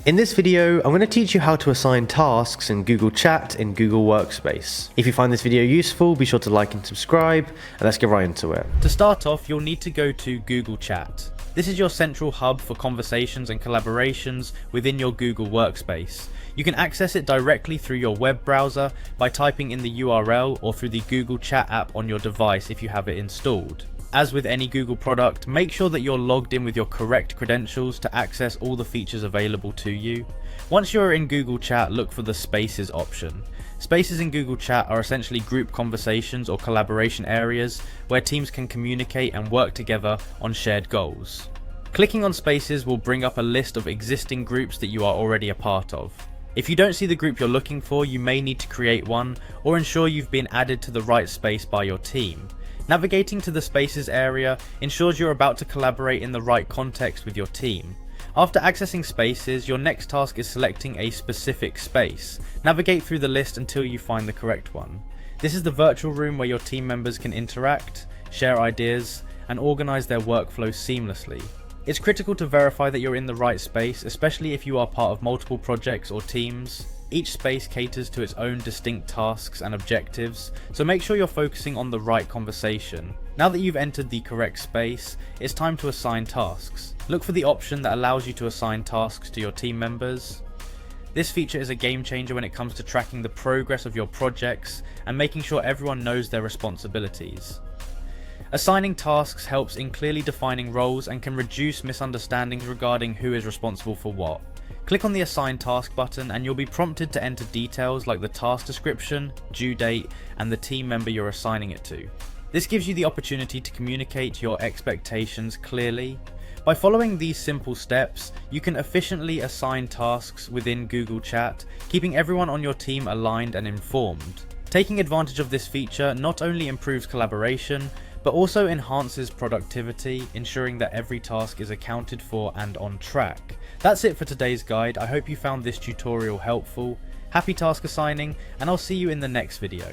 In this video, I'm going to teach you how to assign tasks in Google Chat in Google Workspace. If you find this video useful, be sure to like and subscribe, and let's get right into it. To start off, you'll need to go to Google Chat. This is your central hub for conversations and collaborations within your Google Workspace. You can access it directly through your web browser by typing in the URL or through the Google Chat app on your device if you have it installed. As with any Google product, make sure that you're logged in with your correct credentials to access all the features available to you. Once you're in Google Chat, look for the Spaces option. Spaces in Google Chat are essentially group conversations or collaboration areas where teams can communicate and work together on shared goals. Clicking on Spaces will bring up a list of existing groups that you are already a part of. If you don't see the group you're looking for, you may need to create one or ensure you've been added to the right space by your team. Navigating to the Spaces area ensures you're about to collaborate in the right context with your team. After accessing Spaces, your next task is selecting a specific space. Navigate through the list until you find the correct one. This is the virtual room where your team members can interact, share ideas, and organize their workflow seamlessly. It's critical to verify that you're in the right space, especially if you are part of multiple projects or teams. Each space caters to its own distinct tasks and objectives, so make sure you're focusing on the right conversation. Now that you've entered the correct space, it's time to assign tasks. Look for the option that allows you to assign tasks to your team members. This feature is a game changer when it comes to tracking the progress of your projects and making sure everyone knows their responsibilities. Assigning tasks helps in clearly defining roles and can reduce misunderstandings regarding who is responsible for what. Click on the Assign Task button and you'll be prompted to enter details like the task description, due date, and the team member you're assigning it to. This gives you the opportunity to communicate your expectations clearly. By following these simple steps, you can efficiently assign tasks within Google Chat, keeping everyone on your team aligned and informed. Taking advantage of this feature not only improves collaboration, but also enhances productivity, ensuring that every task is accounted for and on track. That's it for today's guide. I hope you found this tutorial helpful. Happy task assigning, and I'll see you in the next video.